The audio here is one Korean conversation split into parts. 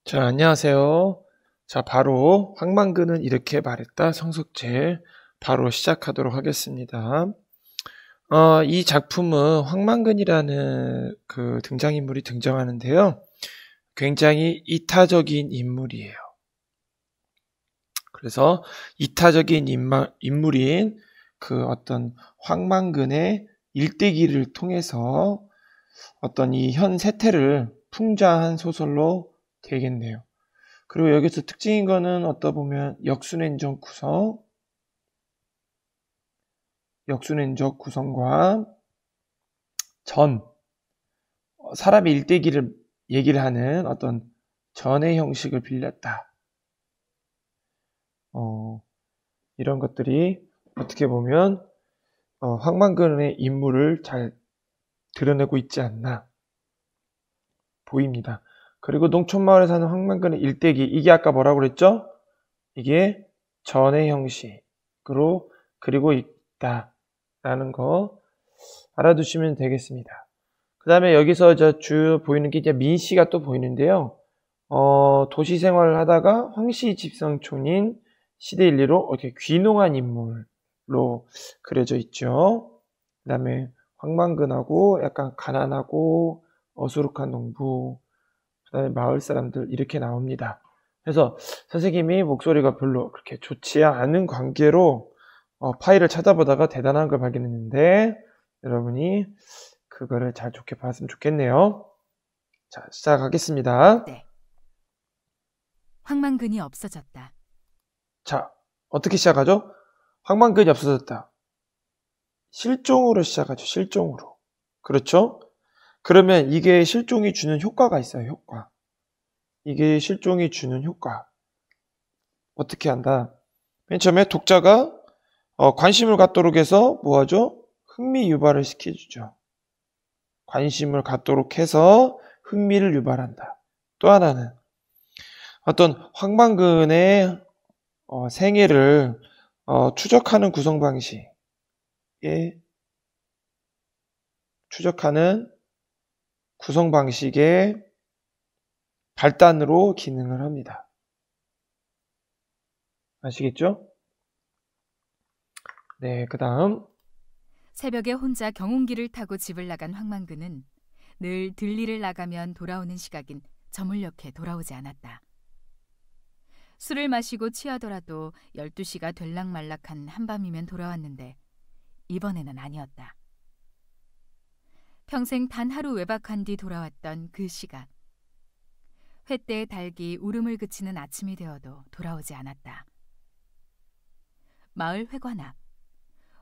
자, 안녕하세요. 자, 바로 황만근은 이렇게 말했다 성숙제 바로 시작하도록 하겠습니다. 이 작품은 황만근이라는 그 등장인물이 등장하는데요. 굉장히 이타적인 인물이에요. 그래서 이타적인 인물인 그 어떤 황만근의 일대기를 통해서 어떤 이 현 세태를 풍자한 소설로 되겠네요. 그리고 여기서 특징인 거는 어떠 보면 역순행적 구성과 사람의 일대기를 얘기를 하는 어떤 전의 형식을 빌렸다. 이런 것들이 어떻게 보면 황만근의 인물을 잘 드러내고 있지 않나 보입니다. 그리고 농촌마을에 사는 황만근의 일대기, 이게 아까 뭐라고 그랬죠? 이게 전의 형식으로 그리고 있다라는 거 알아두시면 되겠습니다. 그 다음에 여기서 주요 보이는 게 이제 민씨가 또 보이는데요. 도시 생활을 하다가 황씨 집성촌인 시대일리로 이렇게 귀농한 인물로 그려져 있죠. 그 다음에 황만근하고 약간 가난하고 어수룩한 농부, 그 다음에 마을 사람들 이렇게 나옵니다. 그래서 선생님이 목소리가 별로 그렇게 좋지 않은 관계로 파일을 찾아보다가 대단한 걸 발견했는데 여러분이 그거를 잘 좋게 봤으면 좋겠네요. 자, 시작하겠습니다. 네. 황만근이 없어졌다. 자, 어떻게 시작하죠? 황만근이 없어졌다. 실종으로 시작하죠. 실종으로. 그렇죠? 그러면 이게 실종이 주는 효과가 있어요. 효과. 이게 실종이 주는 효과. 어떻게 한다? 맨 처음에 독자가 관심을 갖도록 해서 뭐하죠? 흥미 유발을 시켜주죠. 관심을 갖도록 해서 흥미를 유발한다. 또 하나는 어떤 황만근의 생애를 추적하는 구성 방식에 발단으로 기능을 합니다. 아시겠죠? 네, 그 다음 새벽에 혼자 경운기를 타고 집을 나간 황만근은 늘 들리를 나가면 돌아오는 시각인 저물녘에 돌아오지 않았다. 술을 마시고 취하더라도 12시가 될락말락한 한밤이면 돌아왔는데 이번에는 아니었다. 평생 단 하루 외박한 뒤 돌아왔던 그 시각. 횃대의 닭이 울음을 그치는 아침이 되어도 돌아오지 않았다. 마을 회관 앞.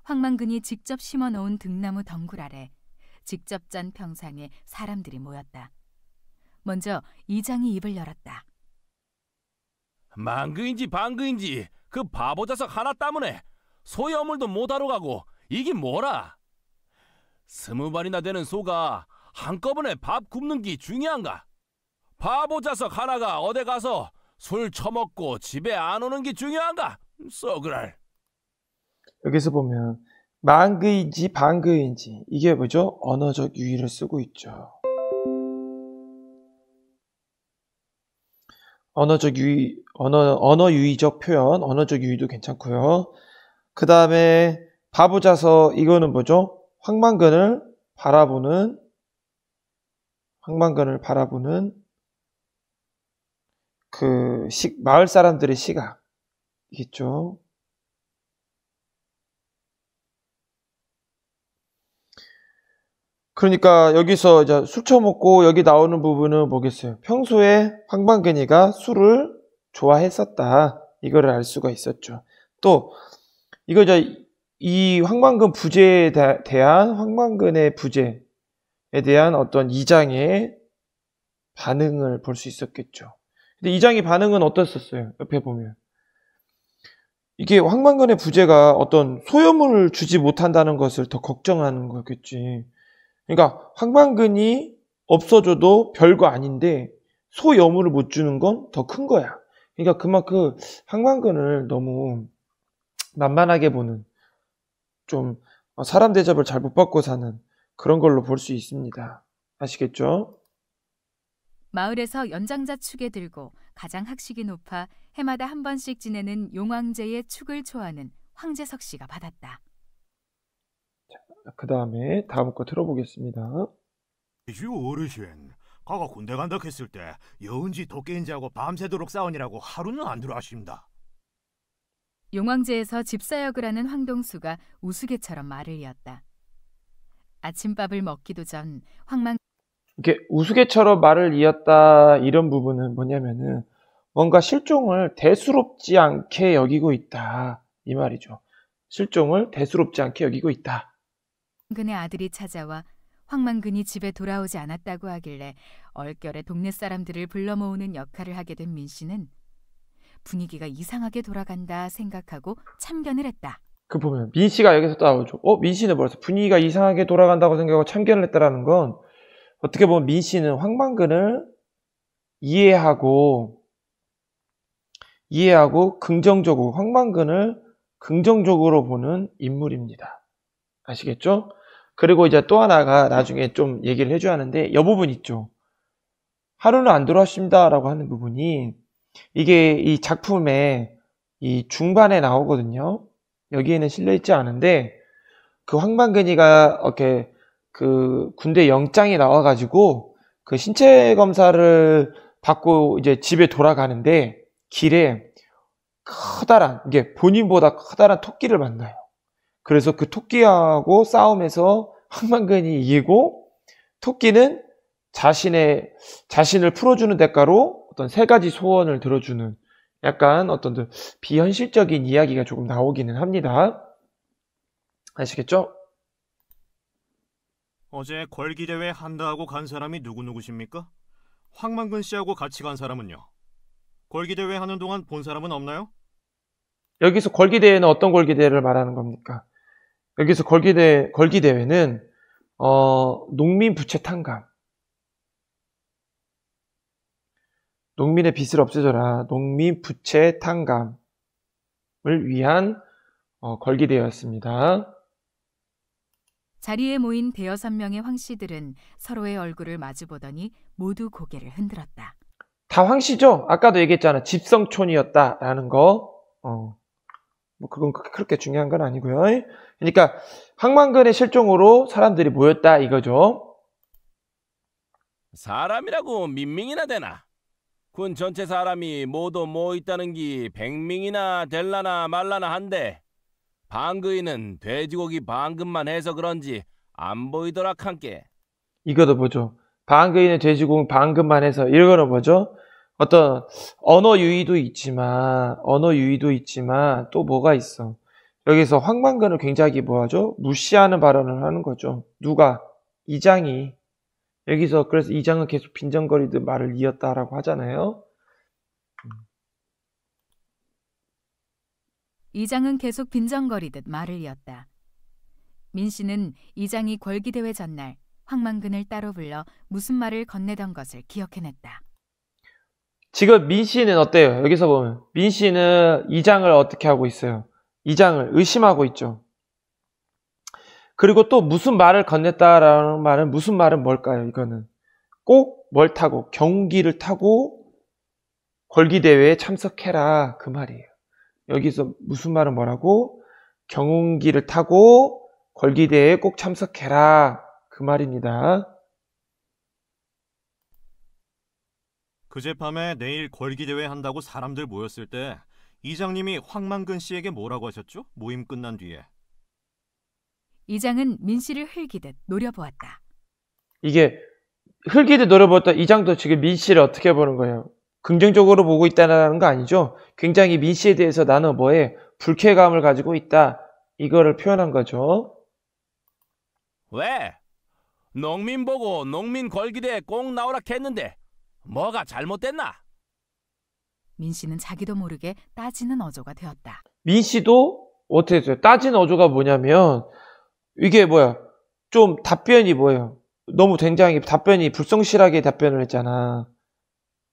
황만근이 직접 심어놓은 등나무 덩굴 아래 직접 짠 평상에 사람들이 모였다. 먼저 이장이 입을 열었다. 만그인지 방그인지 그 바보 자석 하나 때문에 소여물도 못하러 가고 이게 뭐라? 20발이나 되는 소가 한꺼번에 밥 굽는 게 중요한가? 바보 자석 하나가 어디 가서 술 처먹고 집에 안 오는 게 중요한가? 썩으랄. 여기서 보면 만그인지 방그인지 이게 뭐죠? 언어적 유의를 쓰고 있죠. 언어적 유의, 언어 유의적 표현, 언어적 유의도 괜찮고요. 그 다음에 바보자서 이거는 뭐죠? 황만근을 바라보는 그 마을 사람들의 시각이겠죠. 그러니까 여기서 이제 술 처먹고 여기 나오는 부분은 뭐겠어요? 평소에 황만근이가 술을 좋아했었다. 이거를 알 수가 있었죠. 또 이거 이 황만근 부제에 대한 황만근의 부제에 대한 어떤 이장의 반응을 볼 수 있었겠죠. 근데 이장의 반응은 어땠었어요? 옆에 보면 이게 황만근의 부제가 어떤 소요물을 주지 못한다는 것을 더 걱정하는 거겠지. 그러니까 황만근이 없어져도 별거 아닌데 소여물을 못 주는 건 더 큰 거야. 그러니까 그만큼 황만근을 너무 만만하게 보는, 좀 사람 대접을 잘 못 받고 사는 그런 걸로 볼 수 있습니다. 아시겠죠? 마을에서 연장자 축에 들고 가장 학식이 높아 해마다 한 번씩 지내는 용왕제의 축을 초하는 황재석 씨가 받았다. 그 다음에 다음 거 들어보겠습니다. 주 어르신, 가가 군대 간다 했을 때 여은지 도깨인지하고 밤새도록 싸우니라고 하루는 안 들어하십니다. 용왕제에서 집사역을 하는 황동수가 우스개처럼 말을 이었다. 아침밥을 먹기도 전 이게 우스개처럼 말을 이었다 이런 부분은 뭐냐면은 뭔가 실종을 대수롭지 않게 여기고 있다 이 말이죠. 실종을 대수롭지 않게 여기고 있다. 황만근의 아들이 찾아와 황만근이 집에 돌아오지 않았다고 하길래 얼결에 동네 사람들을 불러 모으는 역할을 하게 된 민씨는 분위기가 이상하게 돌아간다 생각하고 참견을 했다. 그 보면 민씨가 여기서 나오죠. 민씨는 벌써 분위기가 이상하게 돌아간다고 생각하고 참견을 했다라는 건 어떻게 보면 민씨는 황만근을 이해하고 긍정적으로 황만근을 긍정적으로 보는 인물입니다. 아시겠죠? 그리고 이제 또 하나가 나중에 좀 얘기를 해줘야 하는데 이 부분 있죠. 하루는 안 들어왔습니다 라고 하는 부분이 이게 이 작품의 이 중반에 나오거든요. 여기에는 실려있지 않은데 그 황만근이가 이렇게 그 군대 영장이 나와가지고 그 신체 검사를 받고 이제 집에 돌아가는데 길에 커다란 이게 본인보다 커다란 토끼를 만나요. 그래서 그 토끼하고 싸움에서 황만근이 이기고 토끼는 자신을 풀어주는 대가로 어떤 3가지 소원을 들어주는 약간 어떤 비현실적인 이야기가 조금 나오기는 합니다. 아시겠죠? 어제 걸기대회 한다하고 간 사람이 누구십니까? 황만근 씨하고 같이 간 사람은요? 걸기대회 하는 동안 본 사람은 없나요? 여기서 걸기대회는 어떤 걸기대회를 말하는 겁니까? 여기서 걸기대회는 농민 부채 탕감, 농민의 빚을 없애줘라, 농민 부채 탕감을 위한 걸기대회였습니다. 자리에 모인 5-6명의 황씨들은 서로의 얼굴을 마주보더니 모두 고개를 흔들었다. 다 황씨죠? 아까도 얘기했잖아. 집성촌이었다라는 거. 뭐 그건 그렇게 중요한 건 아니고요. 그러니까 황만근의 실종으로 사람들이 모였다 이거죠. 사람이라고 민명이나 되나? 군 전체 사람이 모두 모있다는 기 100명이나 될라나 말라나 한데 방그이는 돼지고기 방금만 해서 그런지 안 보이더라 칸께. 이거도 보죠. 방그이는 돼지고기 방금만 해서 이거는 뭐죠? 어떤 언어 유희도 있지만 또 뭐가 있어. 여기서 황만근을 굉장히 뭐하죠? 무시하는 발언을 하는 거죠. 누가? 이장이. 여기서 그래서 이장은 계속 빈정거리듯 말을 이었다라고 하잖아요. 이장은 계속 빈정거리듯 말을 이었다. 민씨는 이장이 걸기대회 전날 황만근을 따로 불러 무슨 말을 건네던 것을 기억해냈다. 지금 민씨는 어때요? 여기서 보면 민씨는 이장을 어떻게 하고 있어요? 이장을 의심하고 있죠. 그리고 또 무슨 말을 건넸다라는 말은 무슨 말은 뭘까요? 이거는 꼭 뭘 타고 경운기를 타고 걸기대회에 참석해라 그 말이에요. 여기서 무슨 말은 뭐라고? 경운기를 타고 걸기대회에 꼭 참석해라 그 말입니다. 그제밤에 내일 걸기대회 한다고 사람들 모였을 때 이장님이 황만근 씨에게 뭐라고 하셨죠? 모임 끝난 뒤에. 이장은 민씨를 흘기듯 노려보았다. 이게 흘기듯 노려보았다. 이장도 지금 민씨를 어떻게 보는 거예요? 긍정적으로 보고 있다는 거 아니죠? 굉장히 민씨에 대해서 나는 불쾌감을 가지고 있다. 이거를 표현한 거죠. 왜? 농민 보고 농민 걸기대에 꼭 나오라 했는데 뭐가 잘못됐나? 민씨는 자기도 모르게 따지는 어조가 되었다. 민씨도 어떻게 했어요? 따지는 어조가 뭐냐면 이게 좀 답변이 너무 굉장히 답변이 불성실하게 답변을 했잖아.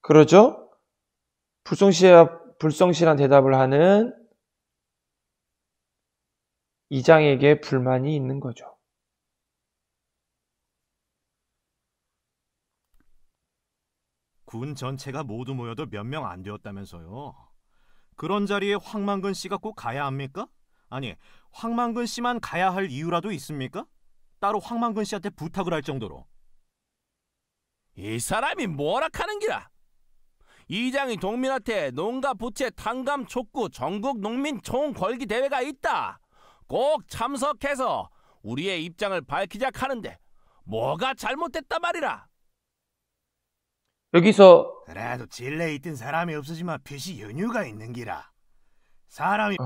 그러죠? 불성실한 대답을 하는 이장에게 불만이 있는 거죠. 군 전체가 모두 모여도 몇 명 안 되었다면서요. 그런 자리에 황만근 씨가 꼭 가야 합니까? 아니, 황만근 씨만 가야 할 이유라도 있습니까? 따로 황만근 씨한테 부탁을 할 정도로. 이 사람이 뭐라 하는 기라. 이장이 동민한테 농가 부채 탕감 촉구 전국 농민 총궐기 대회가 있다. 꼭 참석해서 우리의 입장을 밝히자 하는데 뭐가 잘못됐단 말이라. 여기서 그래도 진례에 있던 사람이 없어지만 표시 연유가 있는 기라. 사람이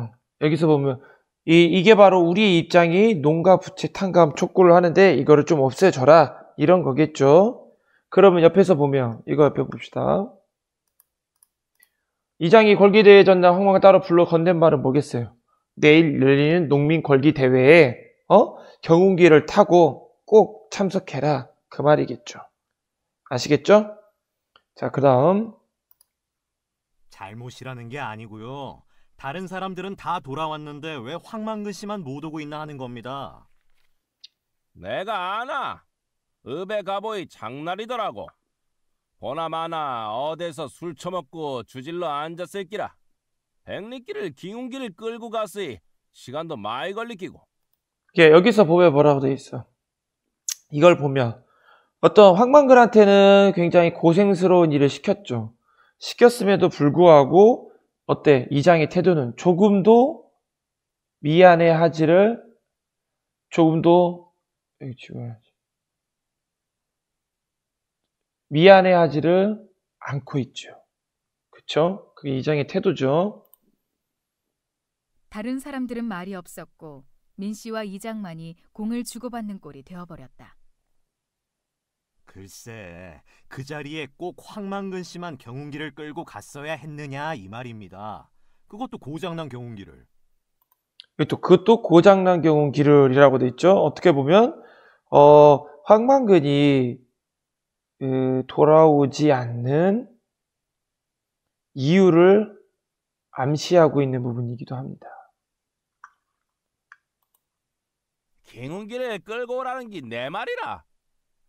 여기서 보면 이게 바로 우리의 입장이 농가 부채 탕감 촉구를 하는데 이거를 좀 없애줘라 이런 거겠죠. 그러면 옆에서 보면 이거 옆에 봅시다. 이장이 걸기대회 전날 황망을 따로 불러 건넨 말은 뭐겠어요? 내일 열리는 농민 걸기 대회에 경운기를 타고 꼭 참석해라 그 말이겠죠. 아시겠죠? 자, 그 다음 잘못이라는 게 아니고요. 다른 사람들은 다 돌아왔는데 왜 황만근 씨만 못 오고 있나 하는 겁니다. 내가 아나. 읍에 가보이 장날이더라고. 보나마나 어디서 술 처먹고 주질러 앉았을 기라. 백리길을 기운길을 끌고 갔으니 시간도 많이 걸리기고. 여기서 보면 뭐라고 돼 있어. 이걸 보면 어떤 황만근한테는 굉장히 고생스러운 일을 시켰죠. 시켰음에도 불구하고 어때? 이장의 태도는 조금도 미안해하지를 조금도 여기 찍어야지. 미안해하지를 않고 있죠. 그쵸? 그게 이장의 태도죠. 다른 사람들은 말이 없었고 민 씨와 이장만이 공을 주고받는 꼴이 되어버렸다. 글쎄, 그 자리에 꼭 황만근 씨만 경운기를 끌고 갔어야 했느냐 이 말입니다. 그것도 고장난 경운기를. 그것도 고장난 경운 기를이라고 돼 있죠. 어떻게 보면 황만근이 돌아오지 않는 이유를 암시하고 있는 부분이기도 합니다. 경운기를 끌고 오라는 게 내 말이라.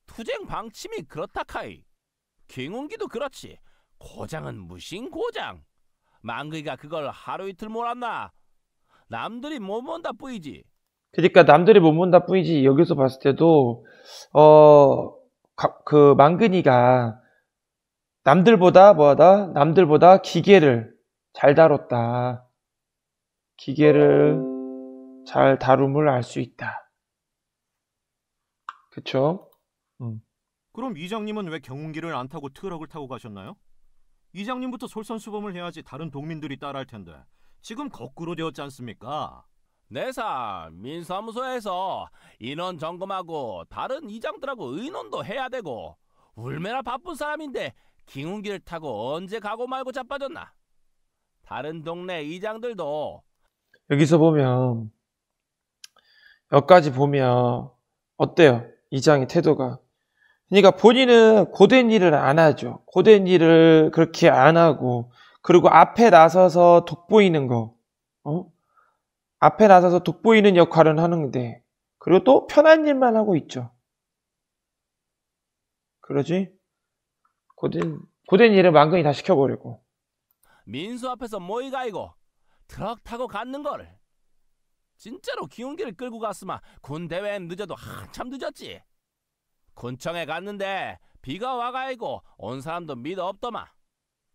투쟁 방침이 그렇다 카이. 경운기도 그렇지. 고장은 무슨 고장. 망그이가 그걸 하루 이틀 몰았나. 남들이 못 본다 뿌이지. 그러니까 남들이 못 본다 뿐이지 여기서 봤을 때도 그 망근이가 남들보다 기계를 잘 다뤘다. 기계를 잘 다룸을 알 수 있다. 그쵸? 그럼 이장님은 왜 경운기를 안 타고 트럭을 타고 가셨나요? 이장님부터 솔선수범을 해야지 다른 동민들이 따라할 텐데 지금 거꾸로 되었지 않습니까? 내사 민사무소에서 인원 점검하고 다른 이장들하고 의논도 해야 되고 얼마나 바쁜 사람인데 기운기를 타고 언제 가고 말고 자빠졌나. 다른 동네 이장들도 여기서 보면 여기까지 보면 어때요? 이장의 태도가. 그러니까 본인은 고된 일을 안 하죠. 고된 일을 그렇게 안 하고 그리고 앞에 나서서 돋보이는 거 앞에 나서서 돋보이는 역할은 하는데 그리고 또 편한 일만 하고 있죠. 그러지? 고된 일을 망근히 다 시켜버리고 민수 앞에서 모이가이고 트럭 타고 갔는 거를. 진짜로 기운기를 끌고 갔으면 군 대회엔 늦어도 한참 늦었지. 군청에 갔는데 비가 와가이고 온 사람도 믿어 없더만.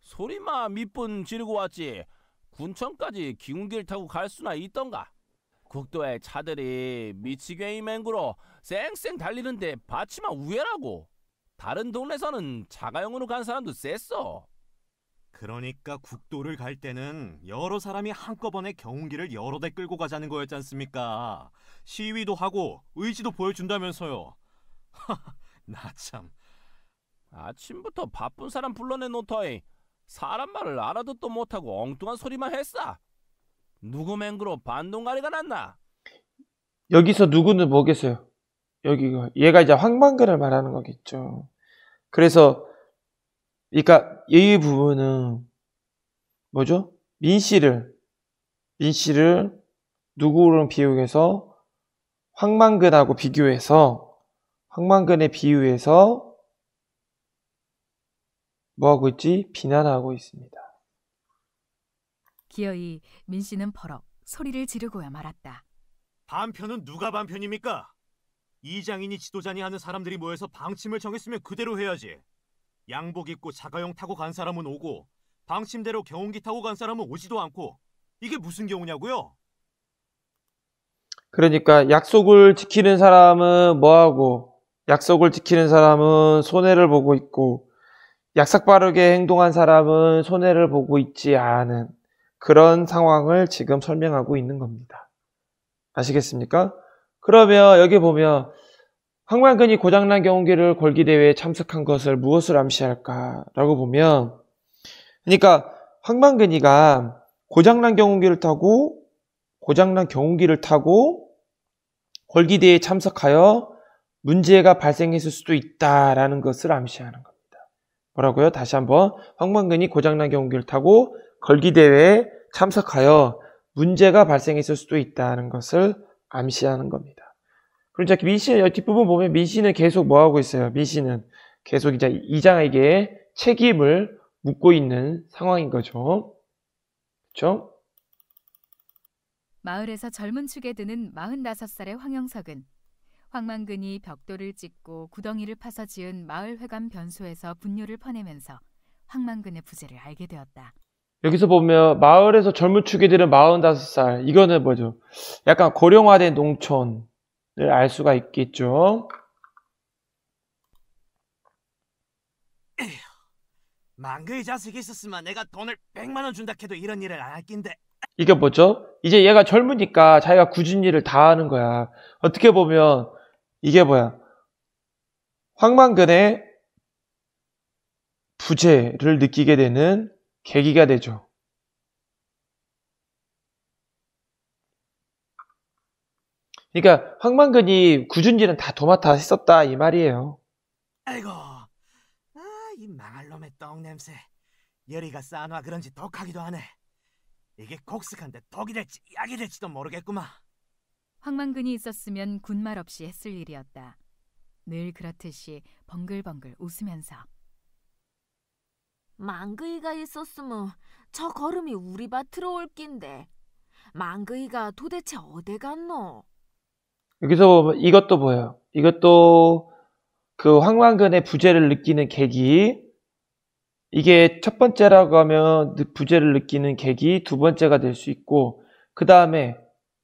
소리만 밑분 지르고 왔지 군청까지 기운기를 타고 갈 수나 있던가. 국도에 차들이 미치게이 맹구로 쌩쌩 달리는데 받치마 우회라고. 다른 동네에서는 자가용으로 간 사람도 셌어. 그러니까 국도를 갈 때는 여러 사람이 한꺼번에 경운기를 여러 대 끌고 가자는 거였지 않습니까? 시위도 하고 의지도 보여준다면서요. 나 참. 아침부터 바쁜 사람 불러내 놓더니 사람 말을 알아듣도 못하고 엉뚱한 소리만 했어. 누구 맹구로 반동가리가 났나? 여기서 누구는 뭐겠어요? 얘가 이제 황만근을 말하는 거겠죠. 그래서 그러니까 이 부분은 뭐죠? 민 씨를 누구랑 비교해서 황만근하고 비교해서 황만근에 비유해서 뭐하고 있지? 비난하고 있습니다. 기어이 민씨는 버럭 소리를 지르고야 말았다. 반편은 누가 반편입니까? 이장이니 지도자니 하는 사람들이 모여서 방침을 정했으면 그대로 해야지. 양복 입고 자가용 타고 간 사람은 오고 방침대로 경운기 타고 간 사람은 오지도 않고 이게 무슨 경우냐고요? 그러니까 약속을 지키는 사람은 뭐하고, 약속을 지키는 사람은 손해를 보고 있고, 약삭 빠르게 행동한 사람은 손해를 보고 있지 않은 그런 상황을 지금 설명하고 있는 겁니다. 아시겠습니까? 그러면 여기 보면 황만근이 고장난 경운기를 걸기 대회에 참석한 것을 무엇을 암시할까라고 보면, 그러니까 황만근이가 고장난 경운기를 타고 걸기 대회에 참석하여 문제가 발생했을 수도 있다라는 것을 암시하는 겁니다. 뭐라고요? 다시 한번. 황만근이 고장난 경운기를 타고 걸기 대회에 참석하여 문제가 발생했을 수도 있다는 것을 암시하는 겁니다. 그럼 자, 민씨는 뒷부분 보면 민씨는 계속 뭐 하고 있어요? 민씨는 계속 이제 이장에게 책임을 묻고 있는 상황인 거죠. 그렇죠? 마을에서 젊은 축에 드는 45살의 황영석은 황만근이 벽돌을 찍고 구덩이를 파서 지은 마을회관 변소에서 분뇨를 퍼내면서 황만근의 부재를 알게 되었다. 여기서 보면 마을에서 젊은 축이들은 45살. 이거는 뭐죠? 약간 고령화된 농촌을 알 수가 있겠죠. 망그의 자식이 있었으면 내가 돈을 100만 원 준다 해도 이런 일을 안 할 낀데. 이게 뭐죠? 이제 얘가 젊으니까 자기가 굳은 일을 다 하는 거야. 어떻게 보면 이게 뭐야? 황만근의 부재를 느끼게 되는 계기가 되죠. 그러니까 황만근이 굳은 일은 다 도맡아 했었다 이 말이에요. 아이고, 이 망할 놈의 떡 냄새. 열이가 쌓아놔 그런지 독하기도 하네. 이게 곡식한데 독이 될지 약이 될지도 모르겠구만. 황만근이 있었으면 군말 없이 했을 일이었다. 늘 그렇듯이 벙글벙글 웃으면서. 망그이가 있었으면 저 걸음이 우리 밭으로 올 낀데 망그이가 도대체 어디 갔노? 여기서 보면 이것도 보여요. 이것도 그 황만근의 부재를 느끼는 계기. 이게 첫 번째라고 하면 부재를 느끼는 계기, 두 번째가 될 수 있고, 그 다음에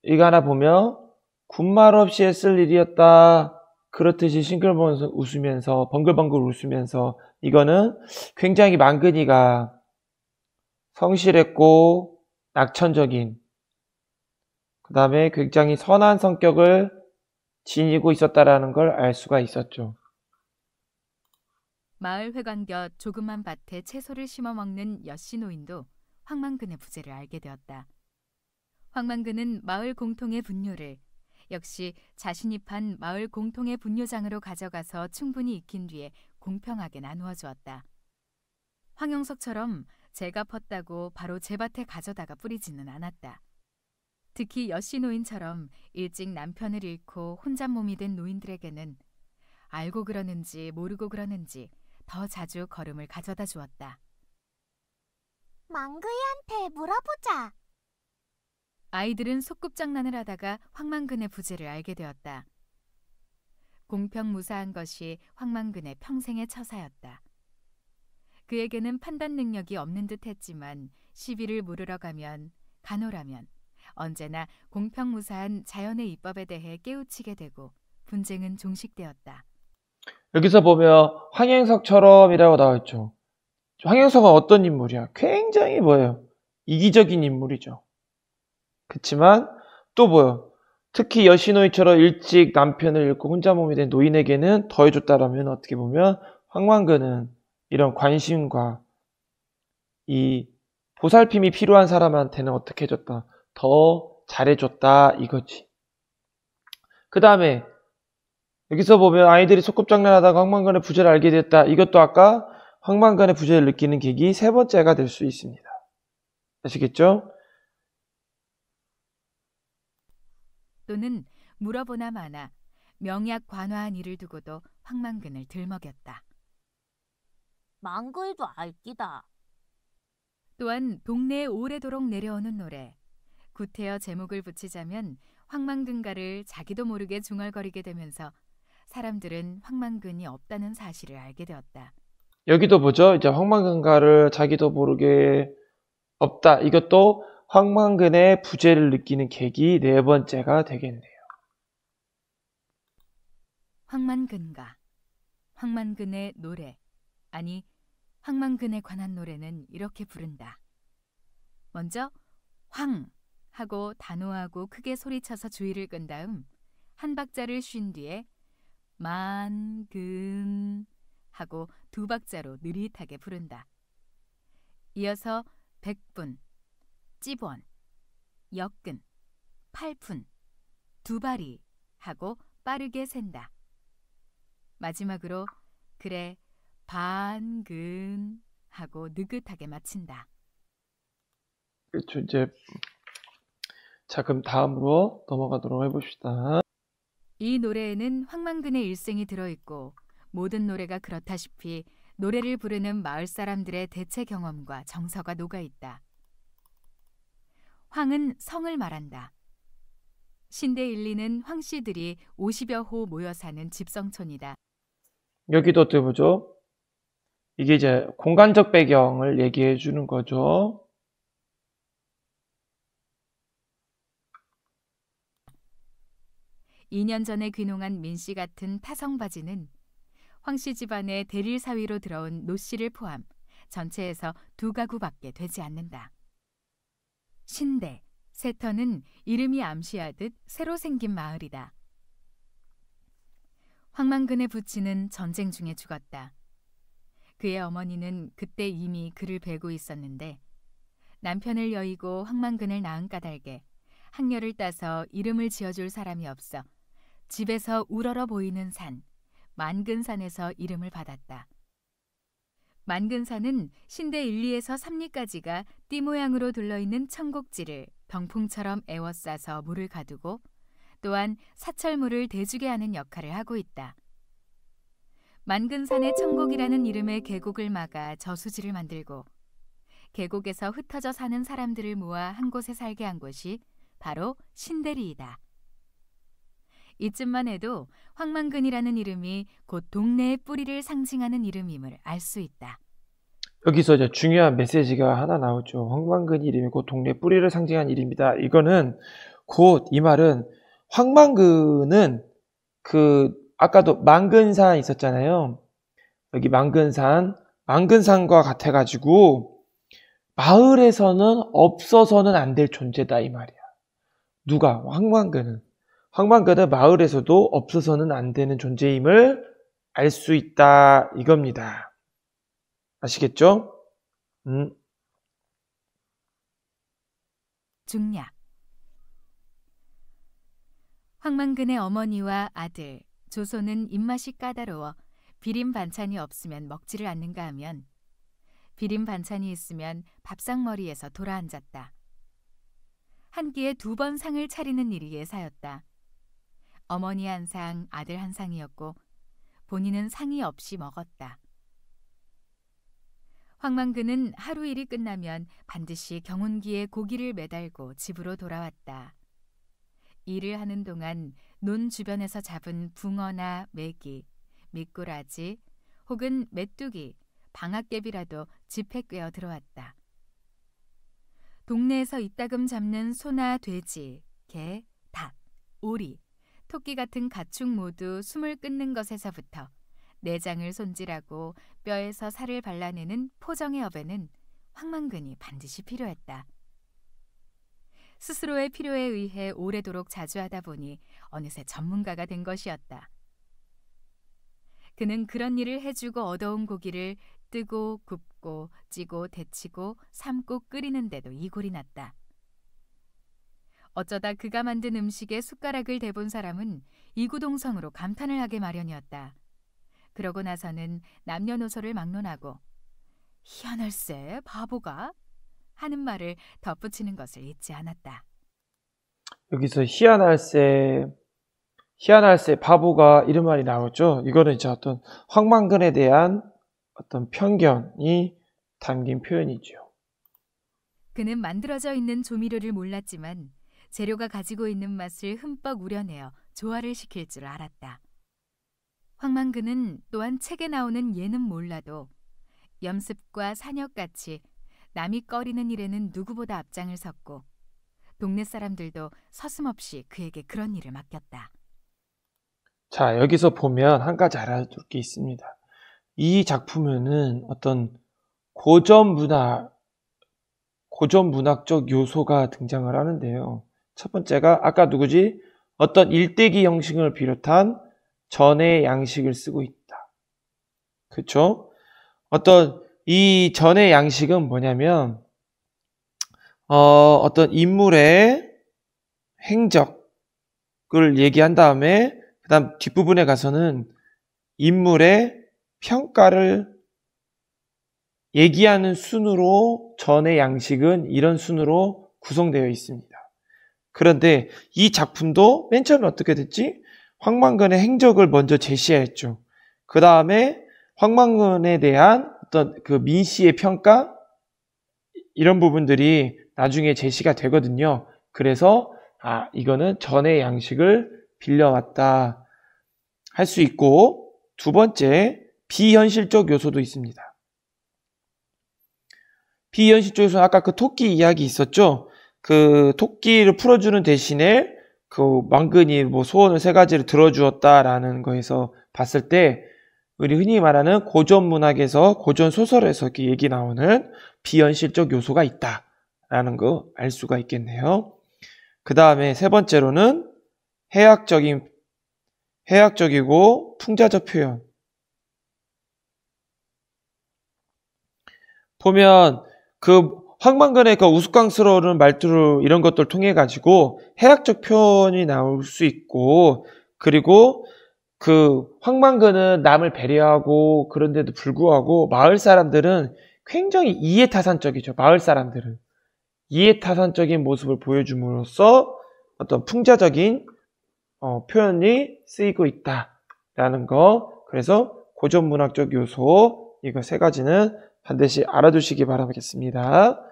이거 하나 보면 군말 없이 했을 일이었다. 그렇듯이 싱글벙글 웃으면서 벙글벙글 웃으면서 이거는 굉장히 만근이가 성실했고 낙천적인, 그 다음에 굉장히 선한 성격을 지니고 있었다라는 걸 알 수가 있었죠. 마을 회관 곁 조그만 밭에 채소를 심어 먹는 여씨 노인도 황만근의 부재를 알게 되었다. 황만근은 마을 공통의 분뇨를 역시 자신이 판 마을 공통의 분뇨장으로 가져가서 충분히 익힌 뒤에 공평하게 나누어 주었다. 황영석처럼 제가 펐다고 바로 제 밭에 가져다가 뿌리지는 않았다. 특히 여씨 노인처럼 일찍 남편을 잃고 혼잣몸이 된 노인들에게는 알고 그러는지 모르고 그러는지 더 자주 걸음을 가져다 주었다. 망그이한테 물어보자. 아이들은 소꿉장난을 하다가 황만근의 부재를 알게 되었다. 공평무사한 것이 황만근의 평생의 처사였다. 그에게는 판단 능력이 없는 듯 했지만 시비를 물으러 가면 간호라면 언제나 공평무사한 자연의 이법에 대해 깨우치게 되고 분쟁은 종식되었다. 여기서 보면 황영석처럼이라고 나와있죠. 황영석은 어떤 인물이야? 굉장히 뭐예요? 이기적인 인물이죠. 그치만 또 뭐예요? 특히 여신노이처럼 일찍 남편을 잃고 혼자 몸이 된 노인에게는 더 해줬다라면 어떻게 보면 황만근은 이런 관심과 이 보살핌이 필요한 사람한테는 어떻게 해줬다? 더 잘해줬다 이거지. 그 다음에 여기서 보면 아이들이 소꿉장난하다가 황만근의 부재를 알게 됐다. 이것도 아까 황만근의 부재를 느끼는 계기 세 번째가 될 수 있습니다. 아시겠죠? 또는 물어보나 마나 명약 관화한 일을 두고도 황만근을 들먹였다. 망그이도 알기다. 또한 동네에 오래도록 내려오는 노래, 구태여 제목을 붙이자면 황만근가를 자기도 모르게 중얼거리게 되면서 사람들은 황만근이 없다는 사실을 알게 되었다. 여기도 보죠. 이제 황만근가를 자기도 모르게 없다. 이것도 황만근의 부재를 느끼는 계기 네 번째가 되겠네요. 황만근가, 황만근의 노래, 아니 황만근에 관한 노래는 이렇게 부른다. 먼저 황 하고 단호하고 크게 소리쳐서 주의를 끈 다음 한 박자를 쉰 뒤에 만근 하고 두 박자로 느릿하게 부른다. 이어서 백분, 찌번, 역근, 팔분, 두바리 하고 빠르게 센다. 마지막으로 그래 반근 하고 느긋하게 마친다. 그렇죠. 이제 자, 그럼 다음으로 넘어가도록 해봅시다. 이 노래에는 황만근의 일생이 들어있고 모든 노래가 그렇다시피 노래를 부르는 마을 사람들의 대체 경험과 정서가 녹아있다. 황은 성을 말한다. 신대일리는 황씨들이 50여 호 모여 사는 집성촌이다. 여기도 또 보죠. 이게 이제 공간적 배경을 얘기해 주는 거죠. 이 년 전에 귀농한 민씨 같은 타성바지는 황씨 집안의 대릴 사위로 들어온 노씨를 포함 전체에서 2가구밖에 되지 않는다. 신대, 세터는 이름이 암시하듯 새로 생긴 마을이다. 황만근의 부친은 전쟁 중에 죽었다. 그의 어머니는 그때 이미 그를 베고 있었는데 남편을 여의고 황만근을 낳은 까닭에 학녀를 따서 이름을 지어줄 사람이 없어 집에서 우러러 보이는 산, 만근산에서 이름을 받았다. 만근산은 신대 1리에서 3리까지가 띠 모양으로 둘러있는 청곡지를 병풍처럼 에워싸서 물을 가두고 또한 사철물을 대주게 하는 역할을 하고 있다. 만근산의 청곡이라는 이름의 계곡을 막아 저수지를 만들고 계곡에서 흩어져 사는 사람들을 모아 한 곳에 살게 한 곳이 바로 신대리이다. 이쯤만 해도 황만근이라는 이름이 곧 동네의 뿌리를 상징하는 이름임을 알 수 있다. 여기서 이제 중요한 메시지가 하나 나오죠. 황만근 이름이 곧 동네 뿌리를 상징한 이름이다. 이거는 곧 이 말은 황만근은 아까도 만근산 있었잖아요. 여기 만근산과 같아가지고 마을에서는 없어서는 안 될 존재다 이 말이야. 누가? 황만근은 마을에서도 없어서는 안 되는 존재임을 알 수 있다 이겁니다. 아시겠죠? 중략. 황만근의 어머니와 아들, 조소는 입맛이 까다로워 비린 반찬이 없으면 먹지를 않는가 하면 비린 반찬이 있으면 밥상머리에서 돌아앉았다. 한 끼에 2번 상을 차리는 일이 예사였다. 어머니 한 상, 아들 한 상이었고 본인은 상이 없이 먹었다. 황만근은 하루 일이 끝나면 반드시 경운기에 고기를 매달고 집으로 돌아왔다. 일을 하는 동안 논 주변에서 잡은 붕어나 메기, 미꾸라지 혹은 메뚜기, 방앗개비라도 집에 꿰어 들어왔다. 동네에서 이따금 잡는 소나 돼지, 개, 닭, 오리, 토끼 같은 가축 모두 숨을 끊는 것에서부터 내장을 손질하고 뼈에서 살을 발라내는 포정의 업에는 황만근이 반드시 필요했다. 스스로의 필요에 의해 오래도록 자주 하다 보니 어느새 전문가가 된 것이었다. 그는 그런 일을 해주고 얻어온 고기를 뜨고 굽고 찌고 데치고 삶고 끓이는데도 이골이 났다. 어쩌다 그가 만든 음식에 숟가락을 대본 사람은 이구동성으로 감탄을 하게 마련이었다. 그러고 나서는 남녀노소를 막론하고 희한할세 바보가 하는 말을 덧붙이는 것을 잊지 않았다. 여기서 희한할세 바보가 이런 말이 나오죠. 이거는 이제 어떤 황만근에 대한 어떤 편견이 담긴 표현이죠. 그는 만들어져 있는 조미료를 몰랐지만 재료가 가지고 있는 맛을 흠뻑 우려내어 조화를 시킬 줄 알았다. 황만근은 또한 책에 나오는 예는 몰라도 염습과 산역같이 남이 꺼리는 일에는 누구보다 앞장을 섰고 동네 사람들도 서슴없이 그에게 그런 일을 맡겼다. 자, 여기서 보면 한 가지 알아둘 게 있습니다. 이 작품에는 어떤 고전 문학적 요소가 등장을 하는데요. 첫 번째가 아까 누구지? 어떤 일대기 형식을 비롯한 전의 양식을 쓰고 있다. 그렇죠? 어떤 이 전의 양식은 뭐냐면 어떤 인물의 행적을 얘기한 다음에 그다음 뒷부분에 가서는 인물의 평가를 얘기하는 순으로 전의 양식은 이런 순으로 구성되어 있습니다. 그런데 이 작품도 맨 처음에 어떻게 됐지? 황만근의 행적을 먼저 제시했죠. 그 다음에 황만근에 대한 어떤 그 민씨의 평가 이런 부분들이 나중에 제시가 되거든요. 그래서 이거는 전의 양식을 빌려왔다 할 수 있고, 두 번째 비현실적 요소도 있습니다. 비현실적 요소는 아까 그 토끼 이야기 있었죠. 그 토끼를 풀어주는 대신에 그 만근이 뭐 소원을 3가지를 들어주었다라는 거에서 봤을 때 우리 흔히 말하는 고전 문학에서 고전 소설에서 이렇게 얘기 나오는 비현실적 요소가 있다라는 거 알 수가 있겠네요. 그 다음에 세 번째로는 해학적이고 풍자적 표현. 보면 그 황만근의 그 우스꽝스러운 말투를 이런 것들 통해 가지고 해학적 표현이 나올 수 있고, 그리고 그 황만근은 남을 배려하고 그런데도 불구하고 마을 사람들은 굉장히 이해타산적이죠. 마을 사람들은 이해타산적인 모습을 보여줌으로써 어떤 풍자적인 표현이 쓰이고 있다라는 거. 그래서 고전문학적 요소 이거 3가지는 반드시 알아두시기 바라겠습니다.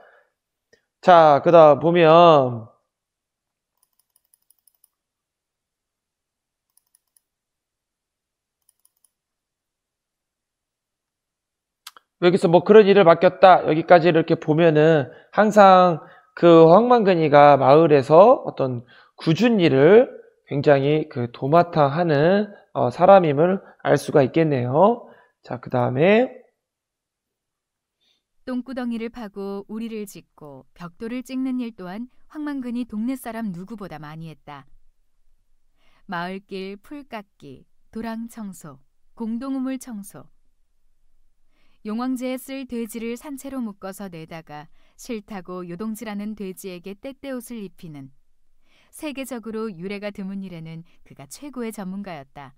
자, 그 다음 보면 여기서 뭐 그런 일을 맡겼다 여기까지 이렇게 보면은 항상 그 황만근이가 마을에서 어떤 굳은 일을 굉장히 그 도맡아 하는 사람임을 알 수가 있겠네요. 자, 그 다음에 똥구덩이를 파고 우리를 짓고 벽돌을 찍는 일 또한 황만근이 동네 사람 누구보다 많이 했다. 마을길 풀깎기, 도랑 청소, 공동우물 청소. 용왕제에 쓸 돼지를 산채로 묶어서 내다가 싫다고 요동질하는 돼지에게 떼떼옷을 입히는, 세계적으로 유래가 드문 일에는 그가 최고의 전문가였다.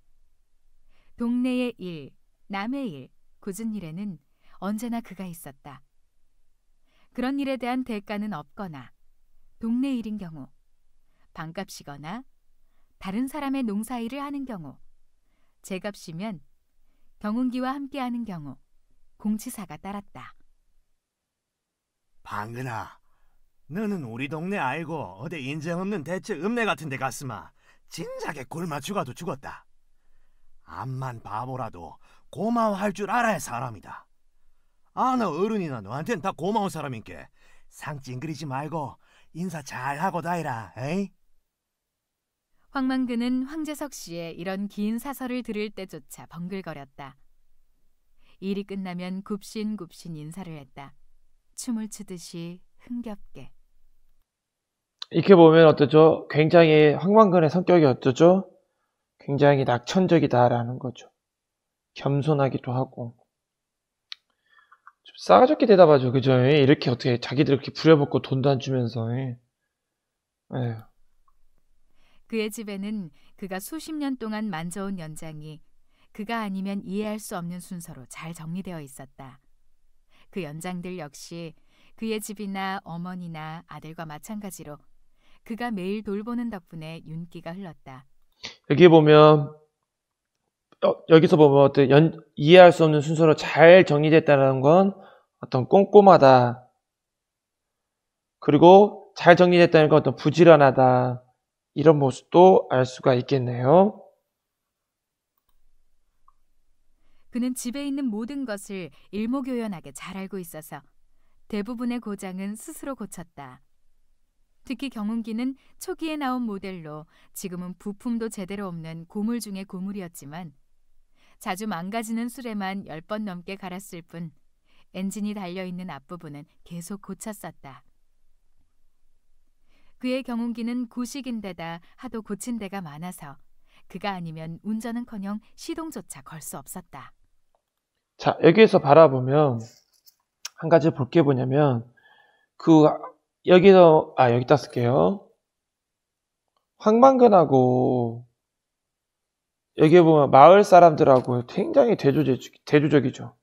동네의 일, 남의 일, 굳은 일에는 언제나 그가 있었다. 그런 일에 대한 대가는 없거나 동네 일인 경우, 반값이거나 다른 사람의 농사일을 하는 경우, 제값이면 경운기와 함께하는 경우 공치사가 따랐다. 방근아, 너는 우리 동네 알고 어디 인정 없는 대체 읍내 같은 데 갔으마 진작에 굶어 죽어도 죽었다. 암만 바보라도 고마워할 줄 알아야 사람이다. 너 어른이나 너한텐 다 고마운 사람인께 상 찡그리지 말고 인사 잘하고 다니라. 에이? 황만근은 황재석 씨의 이런 긴 사설을 들을 때조차 벙글거렸다. 일이 끝나면 굽신굽신 인사를 했다. 춤을 추듯이 흥겹게. 이렇게 보면 어떠죠? 굉장히 황만근의 성격이 어떠죠? 굉장히 낙천적이다라는 거죠. 겸손하기도 하고 좀 싸가지 없게 대답하죠. 그죠? 이렇게 어떻게 자기들 이렇게 부려먹고 돈도 안 주면서. 에휴. 그의 집에는 그가 수십 년 동안 만져온 연장이 그가 아니면 이해할 수 없는 순서로 잘 정리되어 있었다. 그 연장들 역시 그의 집이나 어머니나 아들과 마찬가지로 그가 매일 돌보는 덕분에 윤기가 흘렀다. 여기 보면 여기서 보면 이해할 수 없는 순서로 잘 정리됐다는 건 어떤 꼼꼼하다. 그리고 잘 정리됐다는 건 어떤 부지런하다. 이런 모습도 알 수가 있겠네요. 그는 집에 있는 모든 것을 일목요연하게 잘 알고 있어서 대부분의 고장은 스스로 고쳤다. 특히 경운기는 초기에 나온 모델로 지금은 부품도 제대로 없는 고물 중의 고물이었지만 자주 망가지는 수레만 10번 넘게 갈았을 뿐 엔진이 달려있는 앞부분은 계속 고쳤었다. 그의 경운기는 구식인데다 하도 고친 데가 많아서 그가 아니면 운전은커녕 시동조차 걸 수 없었다. 자, 여기에서 바라보면 한 가지 볼 게 뭐냐면 여기다 쓸게요. 황만근하고 여기에 보면 마을 사람들하고 굉장히 대조적이죠.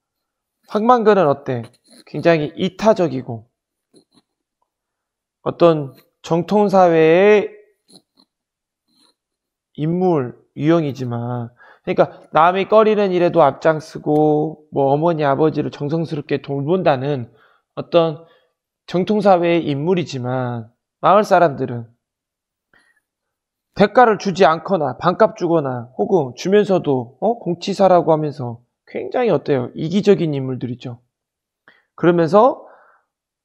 황만근은 어때? 굉장히 이타적이고 어떤 정통사회의 인물 유형이지만, 그러니까 남이 꺼리는 일에도 앞장서고 뭐 어머니 아버지를 정성스럽게 돌본다는 어떤 정통사회의 인물이지만 마을 사람들은 대가를 주지 않거나 반값 주거나 혹은 주면서도 공치사라고 하면서 굉장히 어때요? 이기적인 인물들이죠. 그러면서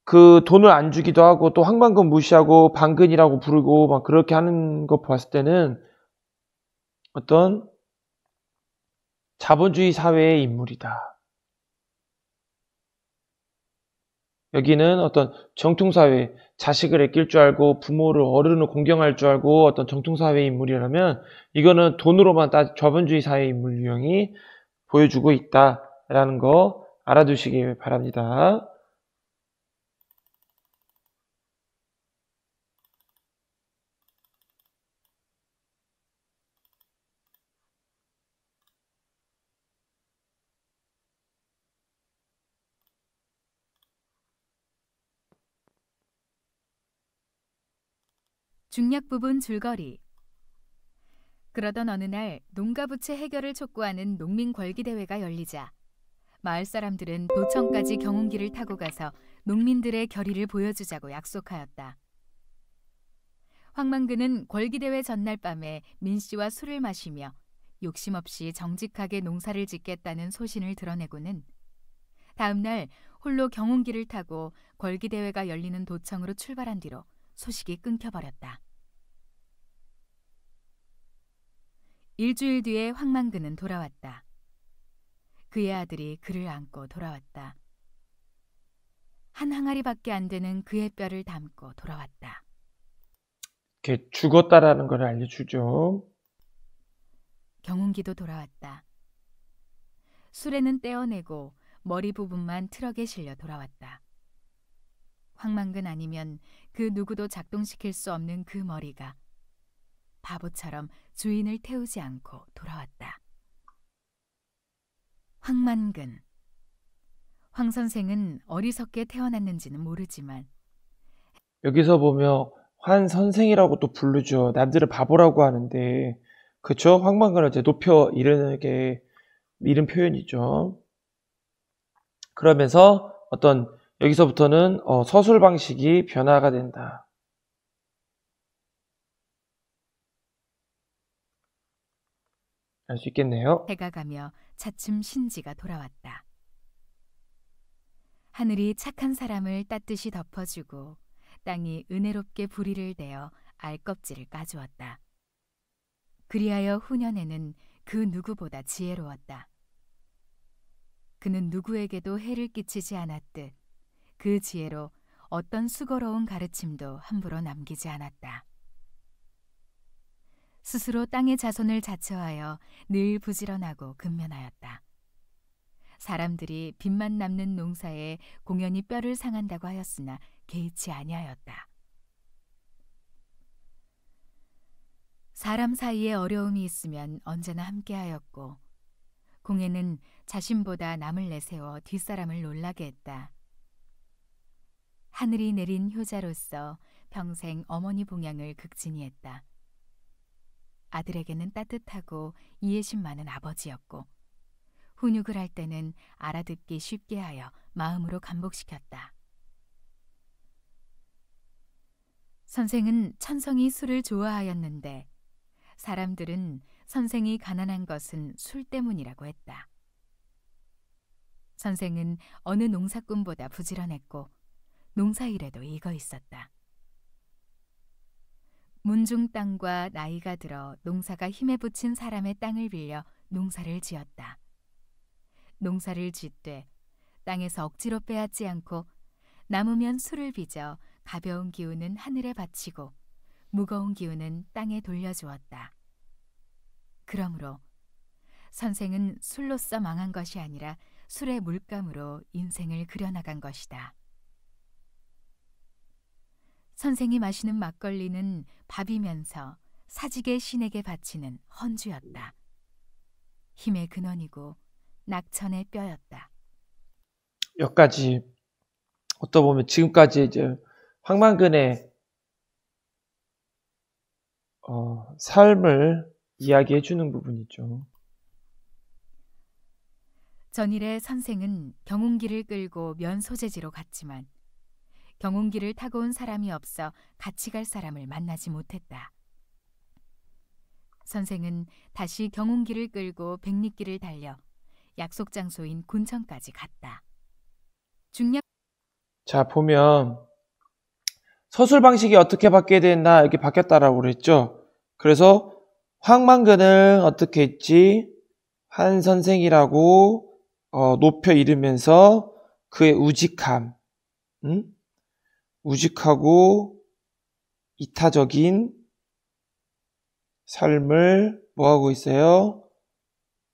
그 돈을 안 주기도 하고 또 황만근 무시하고 반근이라고 부르고 막 그렇게 하는 거 봤을 때는 어떤 자본주의 사회의 인물이다. 여기는 어떤 정통사회, 자식을 아낄 줄 알고 부모를 어른을 공경할 줄 알고 어떤 정통사회의 인물이라면 이거는 돈으로만 자본주의 사회의 인물 유형이 보여주고 있다라는 거 알아두시기 바랍니다. 중략 부분 줄거리. 그러던 어느 날 농가 부채 해결을 촉구하는 농민 궐기 대회가 열리자 마을 사람들은 도청까지 경운기를 타고 가서 농민들의 결의를 보여주자고 약속하였다. 황만근은 궐기 대회 전날 밤에 민씨와 술을 마시며 욕심 없이 정직하게 농사를 짓겠다는 소신을 드러내고는 다음 날 홀로 경운기를 타고 궐기 대회가 열리는 도청으로 출발한 뒤로 소식이 끊겨버렸다. 일주일 뒤에 황만근은 돌아왔다. 그의 아들이 그를 안고 돌아왔다. 한 항아리밖에 안 되는 그의 뼈를 담고 돌아왔다. 이렇게 죽었다라는 걸 알려주죠. 경운기도 돌아왔다. 수레는 떼어내고 머리 부분만 트럭에 실려 돌아왔다. 황만근 아니면 그 누구도 작동시킬 수 없는 그 머리가 바보처럼 주인을 태우지 않고 돌아왔다. 황만근. 황 선생은 어리석게 태어났는지는 모르지만 여기서 보면 환 선생이라고 또 부르죠. 남들은 바보라고 하는데 그쵸? 황만근을 이제 높여 이르는 게 이른 표현이죠. 그러면서 어떤 여기서부터는 서술 방식이 변화가 된다. 알 수 있겠네요. 해가 가며 차츰 신지가 돌아왔다. 하늘이 착한 사람을 따뜻이 덮어주고 땅이 은혜롭게 부리를 대어 알껍질을 까주었다. 그리하여 후년에는 그 누구보다 지혜로웠다. 그는 누구에게도 해를 끼치지 않았듯 그 지혜로 어떤 수고로운 가르침도 함부로 남기지 않았다. 스스로 땅의 자손을 자처하여 늘 부지런하고 근면하였다. 사람들이 빚만 남는 농사에 공연히 뼈를 상한다고 하였으나 개의치 아니하였다. 사람 사이에 어려움이 있으면 언제나 함께하였고 공예는 자신보다 남을 내세워 뒷사람을 놀라게 했다. 하늘이 내린 효자로서 평생 어머니 봉양을 극진히 했다. 아들에게는 따뜻하고 이해심 많은 아버지였고 훈육을 할 때는 알아듣기 쉽게 하여 마음으로 감복시켰다. 선생은 천성이 술을 좋아하였는데 사람들은 선생이 가난한 것은 술 때문이라고 했다. 선생은 어느 농사꾼보다 부지런했고 농사일에도 익어 있었다. 문중 땅과 나이가 들어 농사가 힘에 부친 사람의 땅을 빌려 농사를 지었다. 농사를 짓되 땅에서 억지로 빼앗지 않고 남으면 술을 빚어 가벼운 기운은 하늘에 바치고 무거운 기운은 땅에 돌려주었다. 그러므로 선생은 술로써 망한 것이 아니라 술의 물감으로 인생을 그려나간 것이다. 선생이 마시는 막걸리는 밥이면서 사직의 신에게 바치는 헌주였다. 힘의 근원이고 낙천의 뼈였다. 여기까지 어떻게 보면 지금까지 이제 황만근의 삶을 이야기해 주는 부분이죠. 전일에 선생은 경운기를 끌고 면소재지로 갔지만 경운기를 타고 온 사람이 없어 같이 갈 사람을 만나지 못했다. 선생은 다시 경운기를 끌고 백리길을 달려 약속 장소인 군천까지 갔다. 자, 보면 서술 방식이 어떻게 바뀌게 됐나 이렇게 바뀌었다라고 그랬죠. 그래서 황만근을 어떻게 했지? 한 선생이라고 높여 이르면서 그의 우직함, 우직하고 이타적인 삶을 뭐하고 있어요?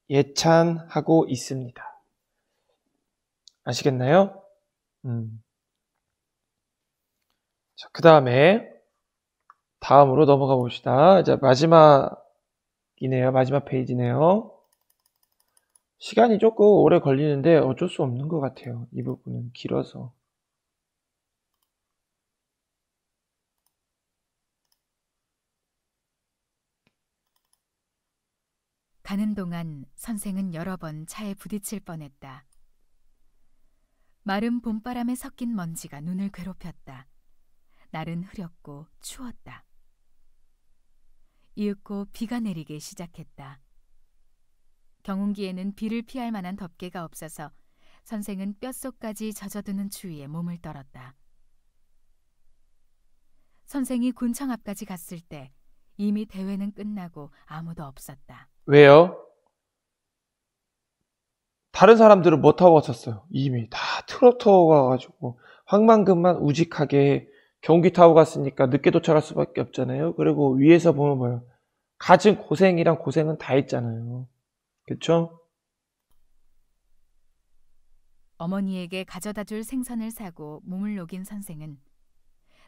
예찬하고 있습니다. 아시겠나요? 자, 그 다음으로 넘어가 봅시다. 자, 마지막이네요. 마지막 페이지네요. 시간이 조금 오래 걸리는데 어쩔 수 없는 것 같아요. 이 부분은 길어서. 가는 동안 선생은 여러 번 차에 부딪힐 뻔했다. 마른 봄바람에 섞인 먼지가 눈을 괴롭혔다. 날은 흐렸고 추웠다. 이윽고 비가 내리기 시작했다. 경운기에는 비를 피할 만한 덮개가 없어서 선생은 뼛속까지 젖어드는 추위에 몸을 떨었다. 선생이 군청 앞까지 갔을 때 이미 대회는 끝나고 아무도 없었다. 왜요? 다른 사람들은 뭐 타고 갔었어요? 이미 다 트럭 타고 가가지고 황만근만 우직하게 경운기 타고 갔으니까 늦게 도착할 수밖에 없잖아요. 그리고 위에서 보면 뭐예요? 가진 고생이랑 고생은 다 했잖아요. 그쵸? 어머니에게 가져다 줄 생선을 사고 몸을 녹인 선생은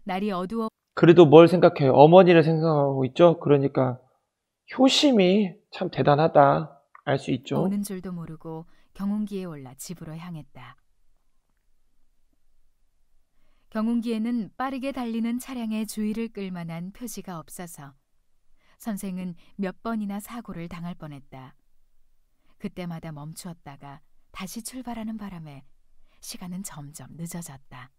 날이 어두워 그래도 뭘 생각해요? 어머니를 생각하고 있죠? 그러니까 효심이 참 대단하다 알 수 있죠. 오는 줄도 모르고 경운기에 올라 집으로 향했다. 경운기에는 빠르게 달리는 차량의 주의를 끌 만한 표지가 없어서 선생은 몇 번이나 사고를 당할 뻔했다. 그때마다 멈추었다가 다시 출발하는 바람에 시간은 점점 늦어졌다.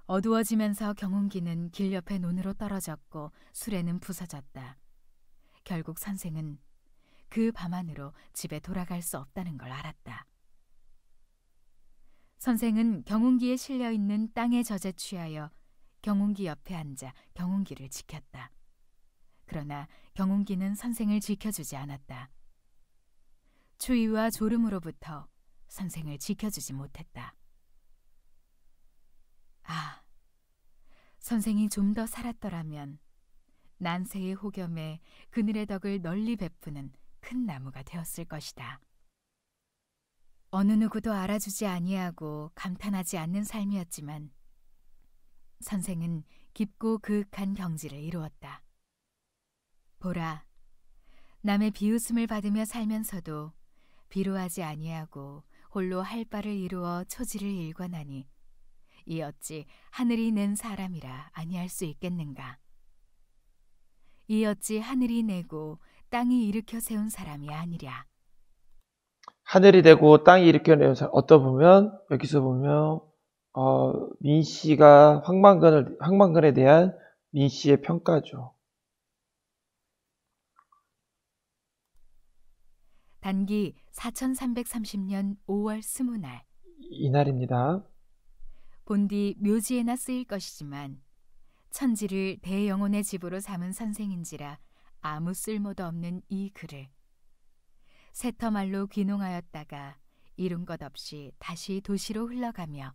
어두워지면서 경운기는 길 옆에 논으로 떨어졌고 수레는 부서졌다. 결국 선생은 그 밤 안으로 집에 돌아갈 수 없다는 걸 알았다. 선생은 경운기에 실려 있는 땅의 젖에 취하여 경운기 옆에 앉아 경운기를 지켰다. 그러나 경운기는 선생을 지켜주지 않았다. 추위와 졸음으로부터 선생을 지켜주지 못했다. 아, 선생이 좀 더 살았더라면 난세의 호겸에 그늘의 덕을 널리 베푸는 큰 나무가 되었을 것이다. 어느 누구도 알아주지 아니하고 감탄하지 않는 삶이었지만 선생은 깊고 그윽한 경지를 이루었다. 보라, 남의 비웃음을 받으며 살면서도 비루하지 아니하고 홀로 할 바를 이루어 초지를 일관하니 이 어찌 하늘이 낸 사람이라 아니할 수 있겠는가. 이 어찌 하늘이 내고 땅이 일으켜 세운 사람이 아니랴. 하늘이 되고 땅이 일으켜내는 사람. 보면 여기서 보면 민씨가 황만근에 대한 민씨의 평가죠. 단기 4330년 5월 20날 이날입니다. 본디 묘지에나 쓰일 것이지만 천지를 대영혼의 집으로 삼은 선생인지라 아무 쓸모도 없는 이 글을 세터말로 귀농하였다가 이룬 것 없이 다시 도시로 흘러가며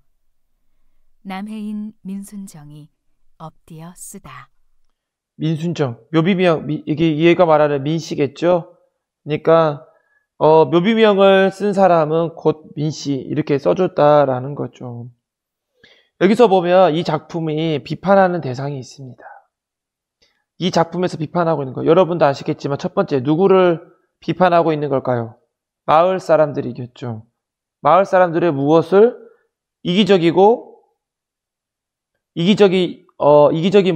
남해인 민순정이 엎디어 쓰다. 민순정, 묘비명, 이게 얘가 말하는 민씨겠죠? 그러니까 묘비명을 쓴 사람은 곧 민씨 이렇게 써줬다라는 거죠. 여기서 보면 이 작품이 비판하는 대상이 있습니다. 이 작품에서 비판하고 있는 거 여러분도 아시겠지만 첫 번째 누구를 비판하고 있는 걸까요? 마을 사람들이겠죠. 마을 사람들의 무엇을 이기적인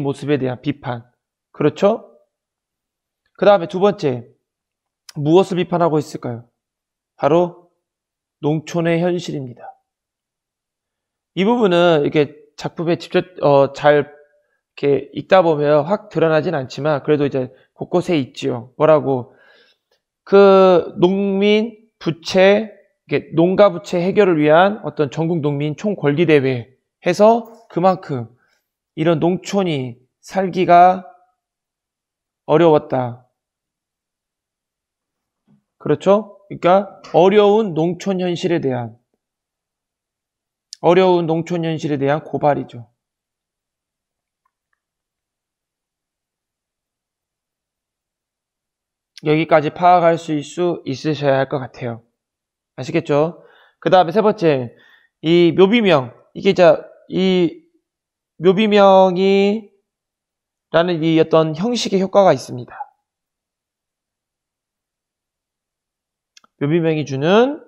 모습에 대한 비판. 그렇죠? 그 다음에 두 번째 무엇을 비판하고 있을까요? 바로 농촌의 현실입니다. 이 부분은 이렇게 작품에 직접 잘 이렇게 읽다 보면 확 드러나진 않지만 그래도 이제 곳곳에 있지요. 뭐라고? 그 농민 부채, 농가 부채 해결을 위한 어떤 전국 농민 총궐기 대회 해서 그만큼 이런 농촌이 살기가 어려웠다. 그렇죠? 그러니까 어려운 농촌 현실에 대한 고발이죠. 여기까지 파악할 수 있으셔야 할 것 같아요. 아시겠죠? 그 다음에 세 번째, 이 묘비명, 이 묘비명이 라는 이 어떤 형식의 효과가 있습니다. 묘비명이 주는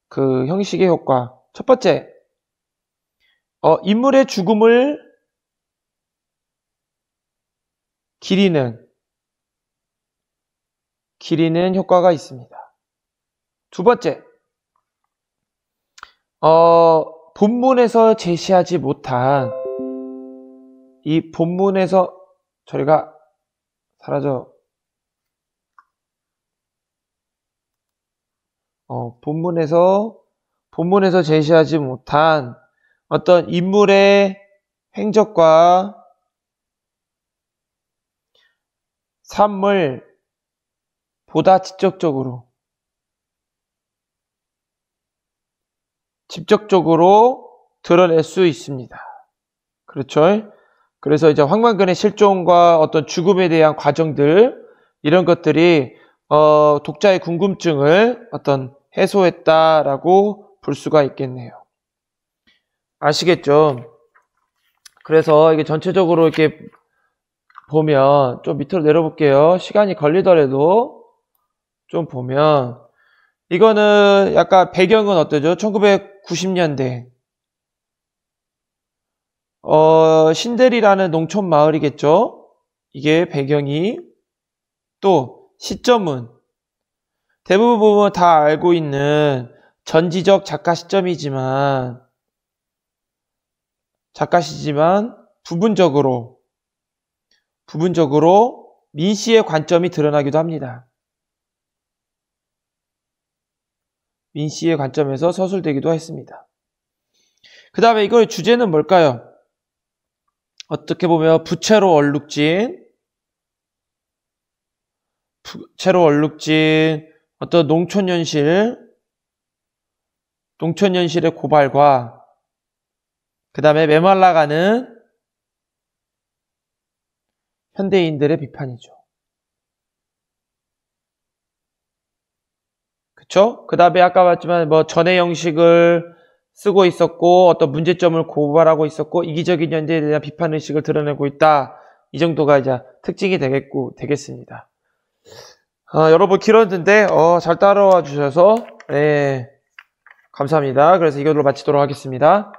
그 형식의 효과. 첫 번째, 인물의 죽음을 기리는 효과가 있습니다. 두 번째, 본문에서 제시하지 못한 이 본문에서 저리가 사라져. 본문에서 제시하지 못한 어떤 인물의 행적과 삶을 보다 직접적으로 드러낼 수 있습니다. 그렇죠? 그래서 이제 황만근의 실종과 어떤 죽음에 대한 과정들, 이런 것들이 독자의 궁금증을 어떤 해소했다라고 볼 수가 있겠네요. 아시겠죠? 그래서 이게 전체적으로 이렇게 보면 좀 밑으로 내려볼게요. 시간이 걸리더라도 좀 보면 이거는 약간 배경은 어떠죠? 1990년대 신대리라는 농촌 마을이겠죠? 이게 배경이. 또 시점은 대부분 보면 다 알고 있는 전지적 작가 시지만 부분적으로 민씨의 관점이 드러나기도 합니다. 민씨의 관점에서 서술되기도 했습니다. 그 다음에 이거의 주제는 뭘까요? 어떻게 보면 부채로 얼룩진 어떤 농촌 현실의 고발과 그 다음에 메말라가는 현대인들의 비판이죠. 그쵸? 그 다음에 아까 봤지만 전해 형식을 쓰고 있었고 어떤 문제점을 고발하고 있었고 이기적인 현대에 대한 비판의식을 드러내고 있다. 이 정도가 이제 특징이 되겠습니다. 여러분 길었는데 잘 따라와 주셔서 네, 감사합니다. 그래서 이걸로 마치도록 하겠습니다.